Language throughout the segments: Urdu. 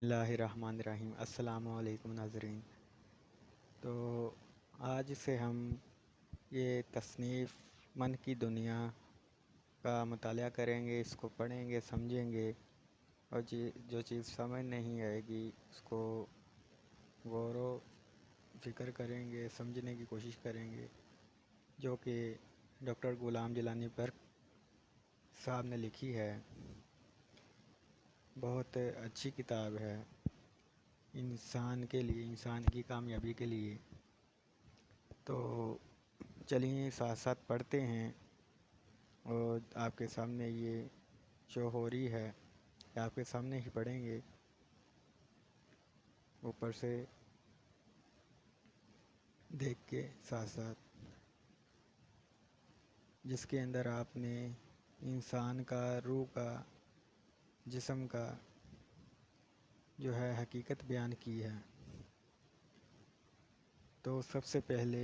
اللہ الرحمن الرحیم۔ السلام علیکم ناظرین۔ تو آج سے ہم یہ تصنیف من کی دنیا کا مطالعہ کریں گے، اس کو پڑھیں گے، سمجھیں گے، اور جو چیز سمجھ نہیں آئے گی اس کو غور و فکر کریں گے، سمجھنے کی کوشش کریں گے، جو کہ ڈاکٹر غلام جیلانی برق صاحب نے لکھی ہے۔ بہت اچھی کتاب ہے انسان کے لیے، انسان کی کامیابی کے لیے۔ تو چلیے ساتھ ساتھ پڑھتے ہیں، اور آپ کے سامنے یہ شو ہو رہی ہے کہ آپ کے سامنے ہی پڑھیں گے، اوپر سے دیکھ کے ساتھ ساتھ، جس کے اندر آپ نے انسان کا، روح کا، جسم کا جو ہے حقیقت بیان کی ہے۔ تو سب سے پہلے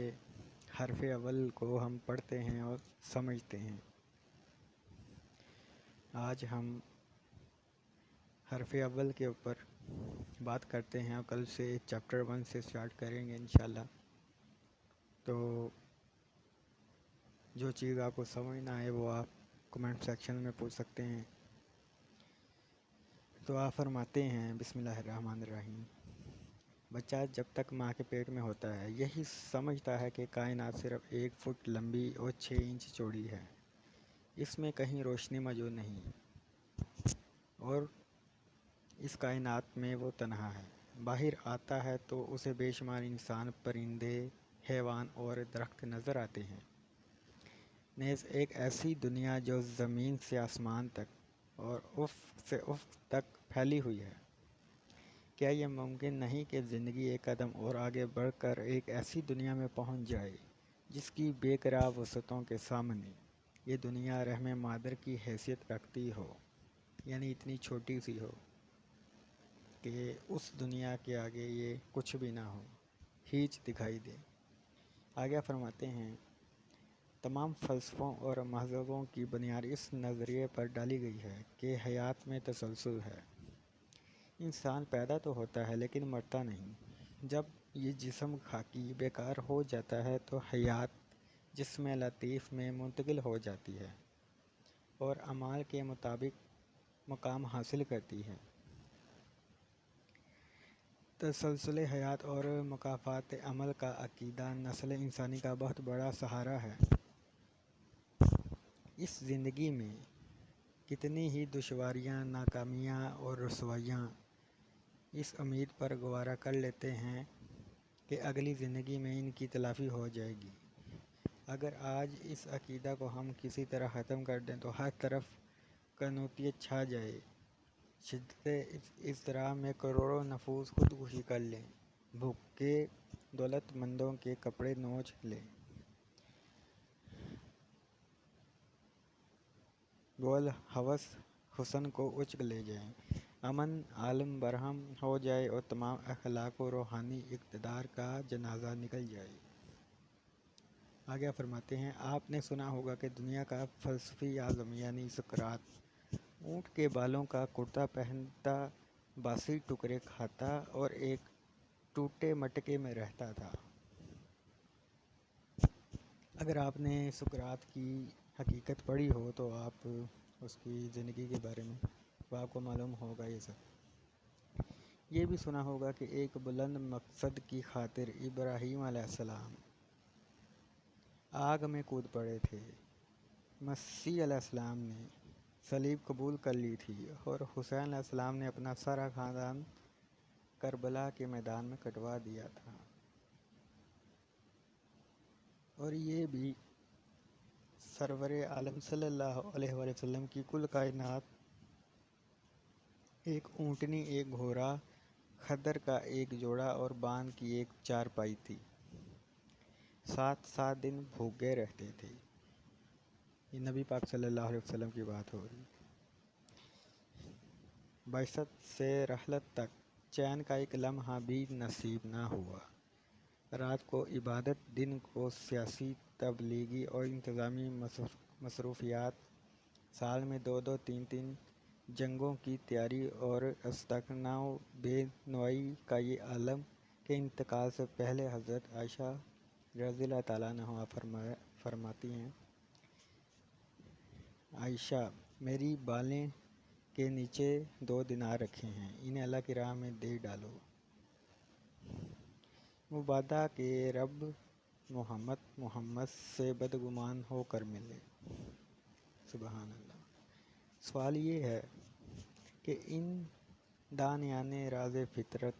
حرف اول کو ہم پڑھتے ہیں اور سمجھتے ہیں۔ آج ہم حرف اول کے اوپر بات کرتے ہیں، اور کل سے چیپٹر 1 سے سٹارٹ کریں گے انشاءاللہ۔ تو جو چیز آپ کو سمجھ نہ آئے وہ آپ کمنٹ سیکشن میں پوچھ سکتے ہیں۔ تو آپ فرماتے ہیں بسم اللہ الرحمن الرحیم۔ بچہ جب تک ماں کے پیٹ میں ہوتا ہے یہی سمجھتا ہے کہ کائنات صرف 1 فٹ لمبی اور 6 انچ چوڑی ہے، اس میں کہیں روشنی موجود نہیں، اور اس کائنات میں وہ تنہا ہے۔ باہر آتا ہے تو اسے بے شمار انسان، پرندے، حیوان اور درخت نظر آتے ہیں، نیز ایک ایسی دنیا جو زمین سے آسمان تک اور افق سے افق تک پھیلی ہوئی ہے۔ کیا یہ ممکن نہیں کہ زندگی ایک قدم اور آگے بڑھ کر ایک ایسی دنیا میں پہنچ جائے جس کی بے قرار وسعتوں کے سامنے یہ دنیا رحم مادر کی حیثیت رکھتی ہو، یعنی اتنی چھوٹی سی ہو کہ اس دنیا کے آگے یہ کچھ بھی نہ ہو، ہیچ دکھائی دے۔ آگے فرماتے ہیں تمام فلسفوں اور مذہبوں کی بنیاد اس نظریے پر ڈالی گئی ہے کہ حیات میں تسلسل ہے۔ انسان پیدا تو ہوتا ہے لیکن مرتا نہیں۔ جب یہ جسم خاکی بیکار ہو جاتا ہے تو حیات جسم لطیف میں منتقل ہو جاتی ہے اور اعمال کے مطابق مقام حاصل کرتی ہے۔ تسلسل حیات اور مکافات عمل کا عقیدہ نسل انسانی کا بہت بڑا سہارا ہے۔ اس زندگی میں کتنی ہی دشواریاں، ناکامیاں اور رسوائیاں اس امید پر گوارا کر لیتے ہیں کہ اگلی زندگی میں ان کی تلافی ہو جائے گی۔ اگر آج اس عقیدہ کو ہم کسی طرح ختم کر دیں تو ہر طرف قنوطیت چھا جائے، شدت اضطراب میں کروڑوں نفوس خودکشی کر لیں، بھوکے دولت مندوں کے کپڑے نوچ لیں، گول ہوس حسن کو اچک لے جائیں، امن عالم برہم ہو جائے اور تمام اخلاق و روحانی اقتدار کا جنازہ نکل جائے۔ آگے فرماتے ہیں آپ نے سنا ہوگا کہ دنیا کا فلسفی اعظم یعنی سقراط اونٹ کے بالوں کا کرتا پہنتا، باسی ٹکڑے کھاتا اور ایک ٹوٹے مٹکے میں رہتا تھا۔ اگر آپ نے سقراط کی حقیقت پڑھی ہو تو آپ اس کی زندگی کے بارے میں تو آپ کو معلوم ہوگا یہ سب۔ یہ بھی سنا ہوگا کہ ایک بلند مقصد کی خاطر ابراہیم علیہ السلام آگ میں کود پڑے تھے، مسیح علیہ السلام نے صلیب قبول کر لی تھی، اور حسین علیہ السلام نے اپنا سارا خاندان کربلا کے میدان میں کٹوا دیا تھا۔ اور یہ بھی سرور عالم صلی اللہ علیہ وآلہ وسلم کی کل کائنات ایک اونٹنی، ایک گھوڑا، خدر کا ایک جوڑا اور باندھ کی ایک چارپائی تھی۔ 7 دن بھوکے رہتے تھے۔ یہ نبی پاک صلی اللہ علیہ وسلم کی بات ہو رہی۔ بعثت سے رحلت تک چین کا ایک لمحہ بھی نصیب نہ ہوا۔ رات کو عبادت، دن کو سیاسی، تبلیغی اور انتظامی مصروفیات، سال میں 2 3 جنگوں کی تیاری اور استثناء و بے نوائی کا یہ عالم کے انتقال سے پہلے حضرت عائشہ رضی اللہ تعالیٰ عنہا فرماتی ہیں، عائشہ، میری بالیں کے نیچے 2 دینار رکھے ہیں، انہیں اللہ کی راہ میں دے ڈالو، مبادا کہ رب محمد سے بدگمان ہو کر ملے۔ سبحان اللہ۔ سوال یہ ہے کہ ان دانیان راز فطرت،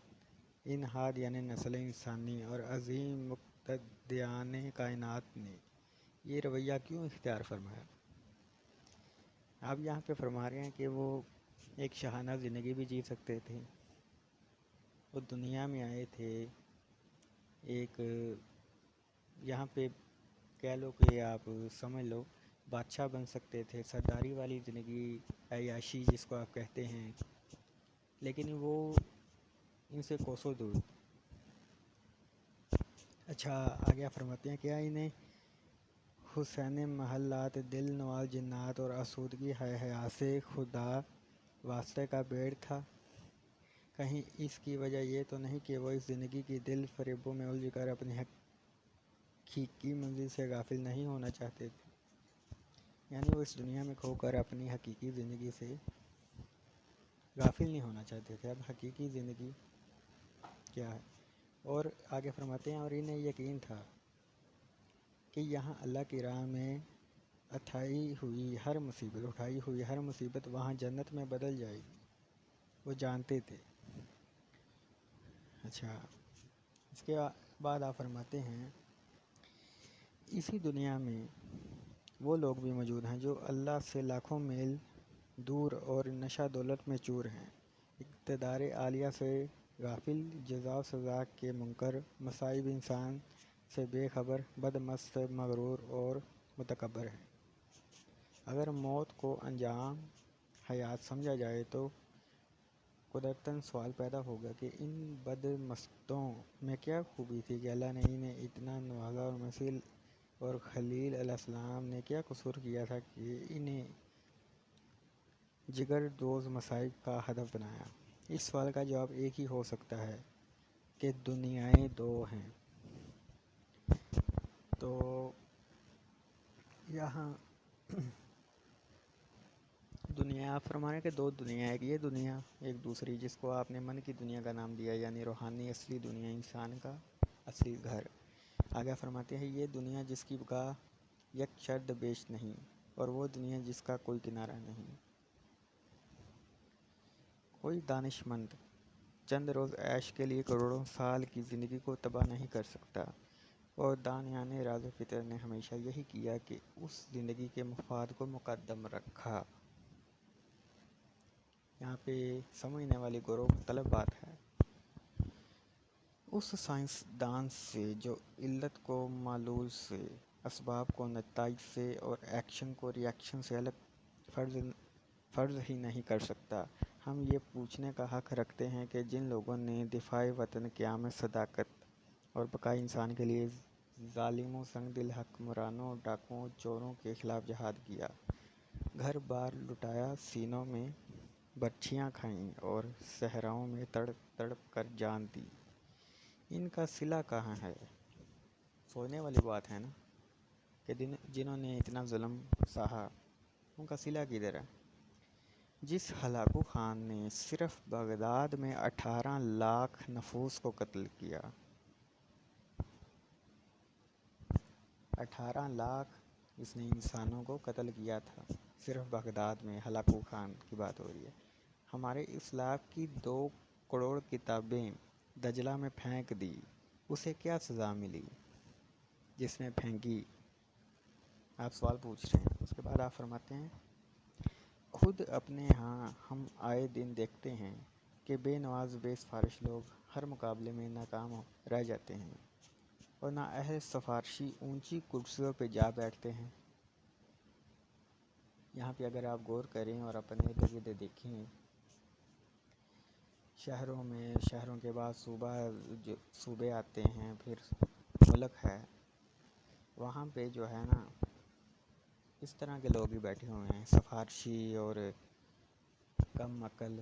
ان ہادیان نسل انسانی اور عظیم مقتدیان کائنات نے یہ رویہ کیوں اختیار فرمایا؟ آپ یہاں پہ فرما رہے ہیں کہ وہ ایک شاہانہ زندگی بھی جی سکتے تھے، وہ دنیا میں آئے تھے، ایک یہاں پہ کہہ لو کہ آپ سمجھ لو بادشاہ بن سکتے تھے، سرداری والی زندگی، عیاشی جس کو آپ کہتے ہیں، لیکن وہ ان سے کوسوں دور۔ اچھا، آگے فرماتے ہیں، کیا انہیں حسین محلات، دل نواز جنات اور آسودگی حیات سے خدا واسطے کا بیڑ تھا؟ کہیں اس کی وجہ یہ تو نہیں کہ وہ اس زندگی کی دل فریبوں میں الجھ کر اپنی حقیقی منزل سے غافل نہیں ہونا چاہتے تھے؟ یعنی وہ اس دنیا میں کھو کر اپنی حقیقی زندگی سے غافل نہیں ہونا چاہتے تھے۔ اب حقیقی زندگی کیا ہے؟ اور آگے فرماتے ہیں، اور انہیں یقین تھا کہ یہاں اللہ کی راہ میں اٹھائی ہوئی ہر مصیبت وہاں جنت میں بدل جائے گی، وہ جانتے تھے۔ اچھا، اس کے بعد آپ فرماتے ہیں، اسی دنیا میں وہ لوگ بھی موجود ہیں جو اللہ سے لاکھوں میل دور اور نشہ دولت میں چور ہیں، اقتدار عالیہ سے غافل، جزا و سزا کے منکر، مصائب انسان سے بے خبر، بدمست، مغرور اور متکبر ہیں۔ اگر موت کو انجام حیات سمجھا جائے تو قدرتاً سوال پیدا ہوگا کہ ان بدمستوں میں کیا خوبی تھی کہ اللہ نے انہیں اتنا نوازا، اور مسیح اور خلیل علیہ السلام نے کیا قصور کیا تھا کہ انہیں جگر دوز مصائب کا ہدف بنایا؟ اس سوال کا جواب ایک ہی ہو سکتا ہے کہ دنیائیں 2 ہیں۔ تو یہاں دنیا آپ فرما رہے ہیں کہ 2 دنیا، ایک یہ دنیا، ایک دوسری جس کو آپ نے من کی دنیا کا نام دیا، یعنی روحانی اصلی دنیا، انسان کا اصلی گھر۔ آگے فرماتے ہیں، یہ دنیا جس کی بقا یک شرط بیش نہیں، اور وہ دنیا جس کا کوئی کنارہ نہیں۔ کوئی دانش مند چند روز عیش کے لیے کروڑوں سال کی زندگی کو تباہ نہیں کر سکتا، اور دانیان راز فطرت نے ہمیشہ یہی کیا کہ اس زندگی کے مفاد کو مقدم رکھا۔ یہاں پہ سمجھنے والی غور و طلب بات ہے، اس سائنسدان سے جو علت کو معلول سے، اسباب کو نتائج سے اور ایکشن کو ری ایکشن سے الگ فرض ہی نہیں کر سکتا، ہم یہ پوچھنے کا حق رکھتے ہیں کہ جن لوگوں نے دفاع وطن، قیام صداقت اور بقائے انسان کے لیے ظالموں، سنگ دل حکمرانوں، ڈاکوؤں، چوروں کے خلاف جہاد کیا، گھر بار لٹایا، سینوں میں برچھیاں کھائیں اور صحراؤں میں تڑپ تڑپ کر جان دی، ان کا صلہ کہاں ہے؟ سوچنے والی بات ہے نا، کہ جنہوں نے اتنا ظلم سہا، ان کا صلہ کدھر ہے؟ جس ہلاکو خان نے صرف بغداد میں 18 لاکھ نفوس کو قتل کیا، 18 لاکھ اس نے انسانوں کو قتل کیا تھا، صرف بغداد میں ہلاکو خان کی بات ہو رہی ہے۔ ہمارے اسلاف کی 2 کروڑ کتابیں دجلہ میں پھینک دی، اسے کیا سزا ملی جس نے پھینکی؟ آپ سوال پوچھ رہے ہیں۔ اس کے بعد آپ فرماتے ہیں، خود اپنے ہاں ہم آئے دن دیکھتے ہیں کہ بے نواز، بے سفارش لوگ ہر مقابلے میں ناکام رہ جاتے ہیں، اور نااہل سفارشی اونچی کرسیوں پہ جا بیٹھتے ہیں۔ یہاں پہ اگر آپ غور کریں اور اپنے ارد گرد دیکھیں، شہروں کے بعد صوبے آتے ہیں، پھر ملک ہے، وہاں پہ جو ہے نا اس طرح کے لوگ ہی بیٹھے ہوئے ہیں، سفارشی اور کم عقل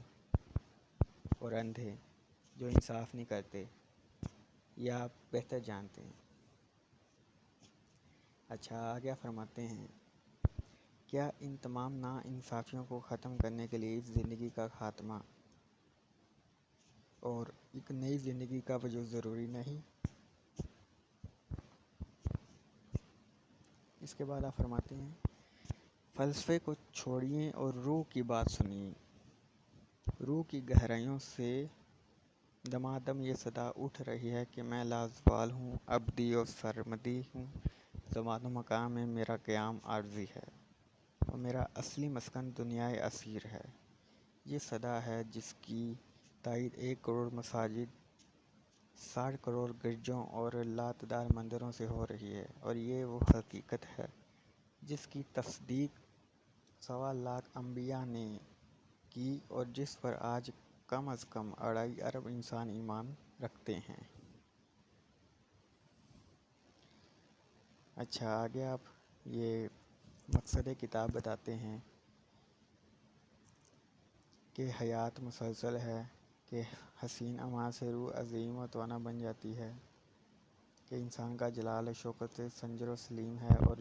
اور اندھے جو انصاف نہیں کرتے یا بہتر جانتے ہیں۔ اچھا، آگے فرماتے ہیں، کیا ان تمام ناانصافیوں کو ختم کرنے کے لیے اس زندگی کا خاتمہ اور ایک نئی زندگی کا وجود ضروری نہیں؟ اس کے بعد آپ فرماتے ہیں، فلسفے کو چھوڑیے اور روح کی بات سنیے۔ روح کی گہرائیوں سے دمادم یہ صدا اٹھ رہی ہے کہ میں لازوال ہوں، ابدی اور سرمدی ہوں، زمان و مکان میں میرا قیام عارضی ہے اور میرا اصلی مسکن دنیائے اسیر ہے۔ یہ صدا ہے جس کی تائید 1 کروڑ مساجد، 60 کروڑ گرجوں اور لاتعداد مندروں سے ہو رہی ہے، اور یہ وہ حقیقت ہے جس کی تصدیق 1.25 لاکھ انبیاء نے کی اور جس پر آج کم از کم 2.5 ارب انسان ایمان رکھتے ہیں۔ اچھا، آگے آپ یہ مقصد کتاب بتاتے ہیں کہ حیات مسلسل ہے، کہ حسین اعمال سے روح عظیم و توانا بن جاتی ہے، کہ انسان کا جلال و شوکت سنجر و سلیم ہے، اور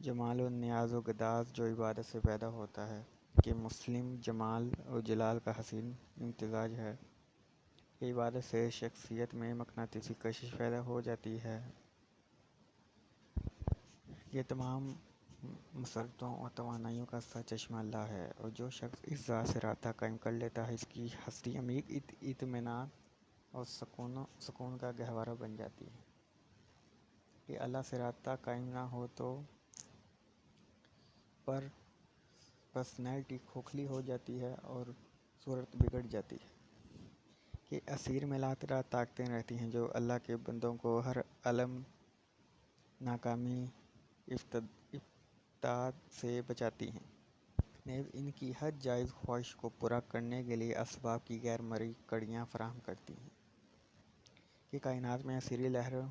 جمال و نیاز و گداز جو عبادت سے پیدا ہوتا ہے، کہ مسلم جمال و جلال کا حسین امتزاج ہے، کہ عبادت سے شخصیت میں مقناطیسی کشش پیدا ہو جاتی ہے۔ یہ تمام مسرتوں اور توانائیوں کا سرچشمہ اللہ ہے، اور جو شخص اس ذات سے رابطہ قائم کر لیتا ہے، اس کی ہستی عمیق اطمینان اور سکون کا گہوارہ بن جاتی ہے۔ کہ اللہ سے رابطہ قائم نہ ہو تو پر پرسنالٹی کھوکھلی ہو جاتی ہے اور صورت بگڑ جاتی ہے۔ کہ اسیر میں لاتعداد طاقتیں رہتی ہیں جو اللہ کے بندوں کو ہر علم، ناکامی، ابتاد سے بچاتی ہیں، نیز ان کی ہر جائز خواہش کو پورا کرنے کے لیے اسباب کی غیر مرئی کڑیاں فراہم کرتی ہیں۔ کہ کائنات میں اسیری لہروں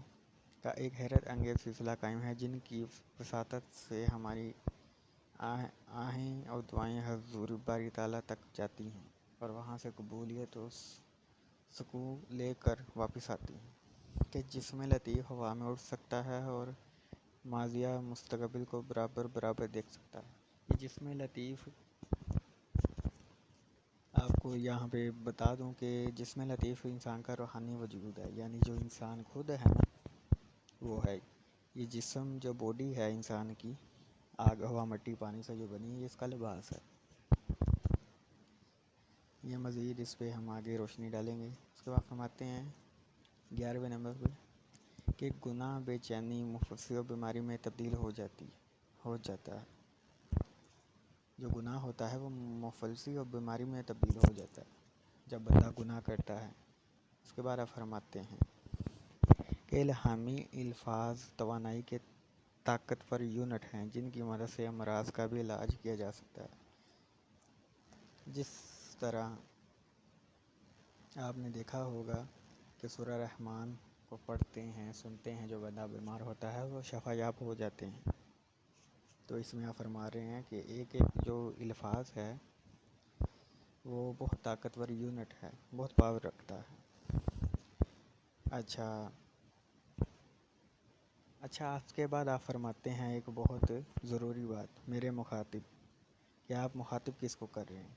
کا ایک حیرت انگیز سلسلہ قائم ہے، جن کی وساطت سے ہماری آہیں اور دعائیں حضور باری تعالیٰ تک جاتی ہیں اور وہاں سے قبولیت و سکون لے کر واپس آتی ہیں۔ کہ جسم لطیف ہوا میں اڑ سکتا ہے اور ماضی مستقبل کو برابر دیکھ سکتا ہے۔ یہ جسم لطیف، آپ کو یہاں پہ بتا دوں کہ جسم لطیف انسان کا روحانی وجود ہے، یعنی جو انسان خود ہے نا وہ ہے۔ یہ جسم جو باڈی ہے انسان کی، آگ ہوا مٹی پانی سے جو بنی ہے، یہ اس کا لباس ہے۔ یہ مزید اس پہ ہم آگے روشنی ڈالیں گے۔ اس کے بعد فرماتے ہیں 11ویں نمبر پہ، کہ گناہ بے چینی، مفلسی اور بیماری میں تبدیل ہو جاتا ہے۔ جو گناہ ہوتا ہے وہ مفلسی اور بیماری میں تبدیل ہو جاتا ہے جب بندہ گناہ کرتا ہے۔ اس کے بعد آپ فرماتے ہیں کہ الہامی الفاظ توانائی کے طاقتور یونٹ ہیں جن کی مدد سے امراض کا بھی علاج کیا جا سکتا ہے۔ جس طرح آپ نے دیکھا ہوگا کہ سورہ رحمان کو پڑھتے ہیں، سنتے ہیں، جو بندہ بیمار ہوتا ہے وہ شفا یاب ہو جاتے ہیں۔ تو اس میں آپ فرما رہے ہیں کہ ایک جو الفاظ ہے وہ بہت طاقتور یونٹ ہے، بہت پاور رکھتا ہے۔ اچھا، اس کے بعد آپ فرماتے ہیں ایک بہت ضروری بات، میرے مخاطب، کہ آپ مخاطب کس کو کر رہے ہیں؟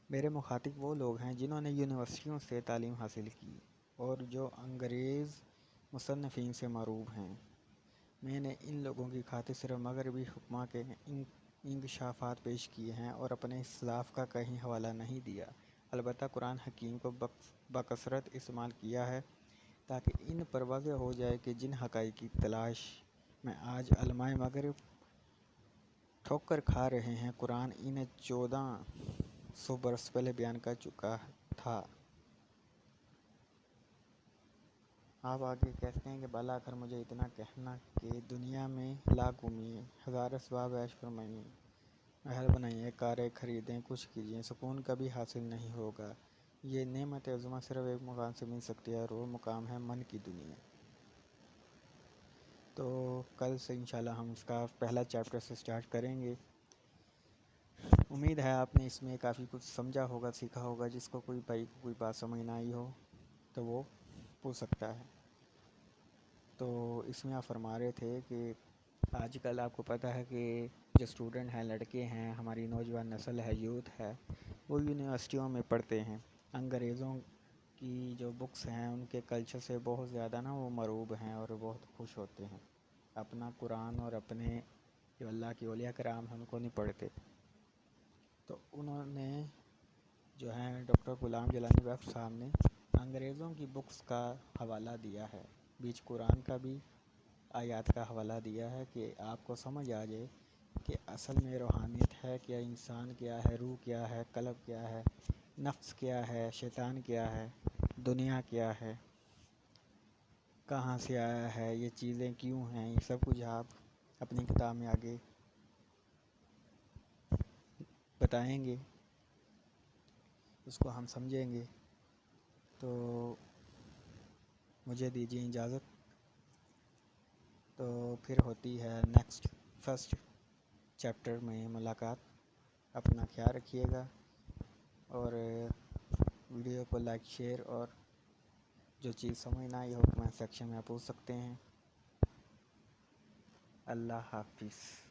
میرے مخاطب وہ لوگ ہیں جنہوں نے یونیورسٹیوں سے تعلیم حاصل کی اور جو انگریز مصنفین سے معروف ہیں۔ میں نے ان لوگوں کی خاطر صرف مغربی حکماں کے انکشافات پیش کیے ہیں اور اپنے اسلاف کا کہیں حوالہ نہیں دیا، البتہ قرآن حکیم کو بکثرت استعمال کیا ہے تاکہ ان پر واضح ہو جائے کہ جن حقائق کی تلاش میں آج علماء مغرب ٹھوکر کھا رہے ہیں، قرآن انہیں 1400 برس پہلے بیان کر چکا تھا۔ آپ آگے کہتے ہیں کہ بالآخر مجھے اتنا کہنا کہ دنیا میں لاکھ گھومیے، ہزار اسباب عیش فرمائیے، محل بنائیے، کاریں خریدیں، کچھ کیجیے، سکون کبھی حاصل نہیں ہوگا۔ یہ نعمت عظمیٰ صرف ایک مقام سے مل سکتی ہے اور وہ مقام ہے من کی دنیا۔ تو کل سے انشاءاللہ ہم اس کا پہلا چیپٹر سے سٹارٹ کریں گے۔ امید ہے آپ نے اس میں کافی کچھ سمجھا ہوگا، سیکھا ہوگا۔ جس کو کوئی بھائی کوئی بات سمجھ نہ آئی ہو تو وہ پوچھ سکتا ہے۔ تو اس میں آپ فرما رہے تھے کہ آج کل آپ کو پتہ ہے کہ جو اسٹوڈنٹ ہیں، لڑکے ہیں، ہماری نوجوان نسل ہے، یوتھ ہے، وہ یونیورسٹیوں میں پڑھتے ہیں۔ انگریزوں کی جو بکس ہیں ان کے کلچر سے بہت زیادہ وہ مرعوب ہیں اور بہت خوش ہوتے ہیں۔ اپنا قرآن اور اپنے جو اللہ کے اولیاء کرام ہیں ان کو نہیں پڑھتے۔ تو انہوں نے جو ہیں ڈاکٹر غلام جیلانی بخش صاحب نے انگریزوں کی بکس کا حوالہ دیا ہے، بیچ قرآن کا بھی آیات کا حوالہ دیا ہے کہ آپ کو سمجھ آ جائے کہ اصل میں روحانیت ہے کیا، انسان کیا ہے، روح کیا ہے، قلب کیا ہے، نفس کیا ہے، شیطان کیا ہے، دنیا کیا ہے، کہاں سے آیا ہے، یہ چیزیں کیوں ہیں، یہ سب کچھ آپ اپنی کتاب میں آگے بتائیں گے، اس کو ہم سمجھیں گے۔ تو مجھے دیجیے اجازت، تو پھر ہوتی ہے نیکسٹ فرسٹ چیپٹر میں ملاقات۔ اپنا خیال رکھیے گا اور ویڈیو کو لائک، شیئر، اور جو چیز سمجھ نہ آئی ہو کمنٹ سیکشن میں پوچھ سکتے ہیں۔ اللہ حافظ۔